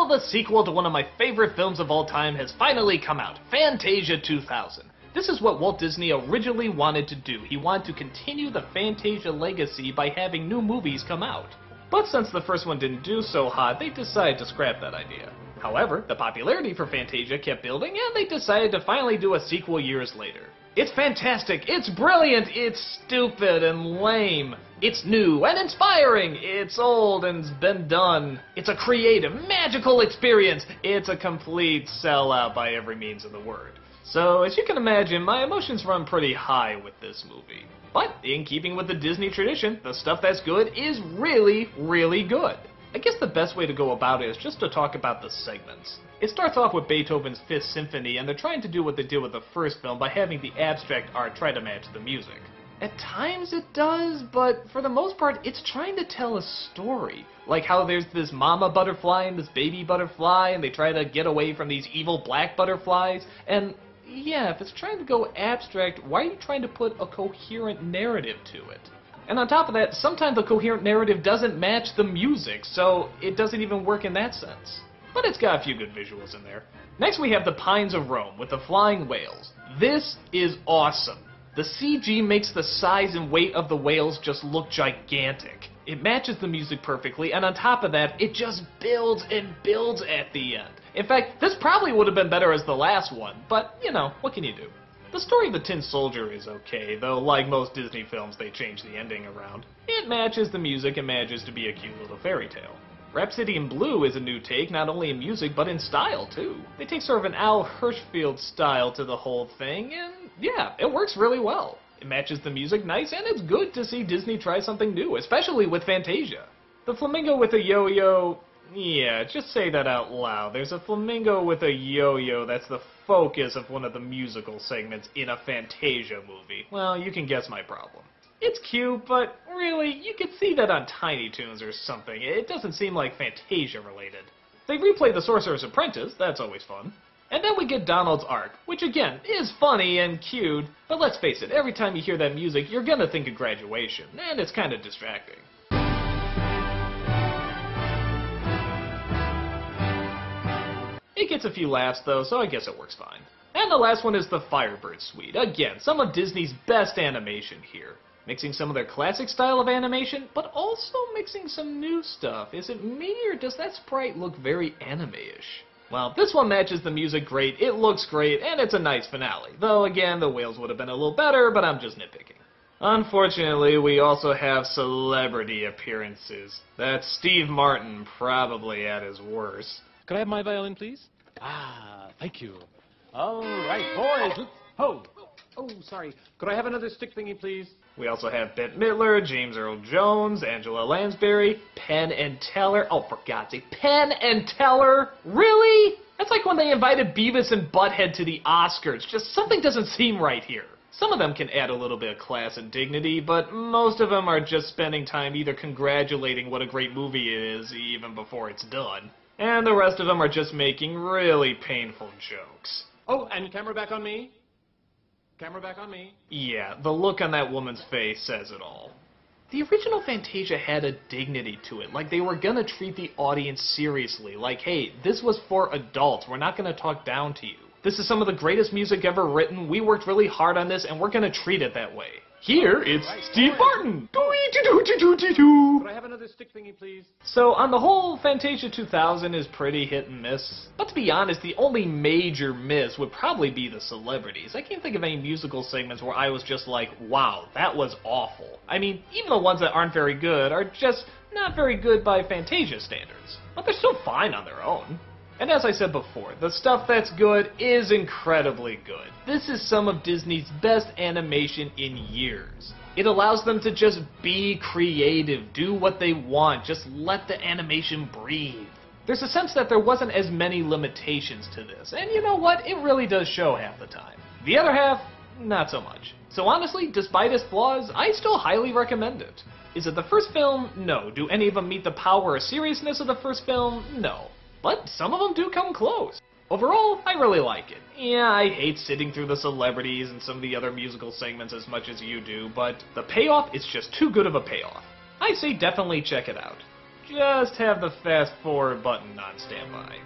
the sequel to one of my favorite films of all time has finally come out, Fantazja 2000. This is what Walt Disney originally wanted to do. He wanted to continue the Fantazja legacy by having new movies come out. But since the first one didn't do so hot, they decided to scrap that idea. However, the popularity for Fantazja kept building, and they decided to finally do a sequel years later. It's fantastic, it's brilliant, it's stupid and lame. It's new and inspiring, it's old and's been done. It's a creative, magical experience. It's a complete sellout by every means of the word. So, as you can imagine, my emotions run pretty high with this movie. But, in keeping with the Disney tradition, the stuff that's good is really, really good. I guess the best way to go about it is just to talk about the segments. It starts off with Beethoven's Fifth Symphony, and they're trying to do what they did with the first film by having the abstract art try to match the music. At times it does, but for the most part, it's trying to tell a story. Like how there's this mama butterfly and this baby butterfly, and they try to get away from these evil black butterflies, and yeah, if it's trying to go abstract, why are you trying to put a coherent narrative to it? And on top of that, sometimes the coherent narrative doesn't match the music, so it doesn't even work in that sense. But it's got a few good visuals in there. Next we have The Pines of Rome with the flying whales. This is awesome. The CG makes the size and weight of the whales just look gigantic. It matches the music perfectly, and on top of that, it just builds and builds at the end. In fact, this probably would have been better as the last one, but, you know, what can you do? The story of the Tin Soldier is okay, though like most Disney films, they change the ending around. It matches the music and manages to be a cute little fairy tale. Rhapsody in Blue is a new take, not only in music, but in style, too. They take sort of an Al Hirschfeld style to the whole thing, and yeah, it works really well. It matches the music nice, and it's good to see Disney try something new, especially with Fantazja. The flamingo with a yo-yo... yeah, just say that out loud. There's a flamingo with a yo-yo that's the focus of one of the musical segments in a Fantazja movie. Well, you can guess my problem. It's cute, but really, you could see that on Tiny Toons or something. It doesn't seem like Fantazja related. They replay The Sorcerer's Apprentice, that's always fun. And then we get Donald's Ark, which again, is funny and cute, but let's face it, every time you hear that music, you're gonna think of graduation, and it's kinda distracting. It gets a few laughs though, so I guess it works fine. And the last one is the Firebird Suite. Again, some of Disney's best animation here. Mixing some of their classic style of animation, but also mixing some new stuff. Is it me, or does that sprite look very anime-ish? Well, this one matches the music great, it looks great, and it's a nice finale. Though, again, the whales would have been a little better, but I'm just nitpicking. Unfortunately, we also have celebrity appearances. That's Steve Martin, probably at his worst. Could I have my violin, please? Ah, thank you. All right, boys. Oh, sorry. Could I have another stick thingy, please? We also have Bette Midler, James Earl Jones, Angela Lansbury, Penn and Teller. Oh, for God's sake, Penn and Teller? Really? That's like when they invited Beavis and Butthead to the Oscars. Just something doesn't seem right here. Some of them can add a little bit of class and dignity, but most of them are just spending time either congratulating what a great movie it is, even before it's done, and the rest of them are just making really painful jokes. Oh, and camera back on me. Camera back on me. Yeah, the look on that woman's face says it all. The original Fantazja had a dignity to it, like they were gonna treat the audience seriously, like, hey, this was for adults, we're not gonna talk down to you. This is some of the greatest music ever written, we worked really hard on this, and we're gonna treat it that way. Here, it's Steve Martin! Could I have another stick thingy, please? So, on the whole, Fantazja 2000 is pretty hit and miss. But to be honest, the only major miss would probably be the celebrities. I can't think of any musical segments where I was just like, wow, that was awful. I mean, even the ones that aren't very good are just not very good by Fantazja standards. But they're still fine on their own. And as I said before, the stuff that's good is incredibly good. This is some of Disney's best animation in years. It allows them to just be creative, do what they want, just let the animation breathe. There's a sense that there wasn't as many limitations to this, and you know what, it really does show half the time. The other half, not so much. So honestly, despite its flaws, I still highly recommend it. Is it the first film? No. Do any of them meet the power or seriousness of the first film? No. But some of them do come close. Overall, I really like it. Yeah, I hate sitting through the celebrities and some of the other musical segments as much as you do, but the payoff is just too good of a payoff. I say definitely check it out. just have the fast forward button on standby.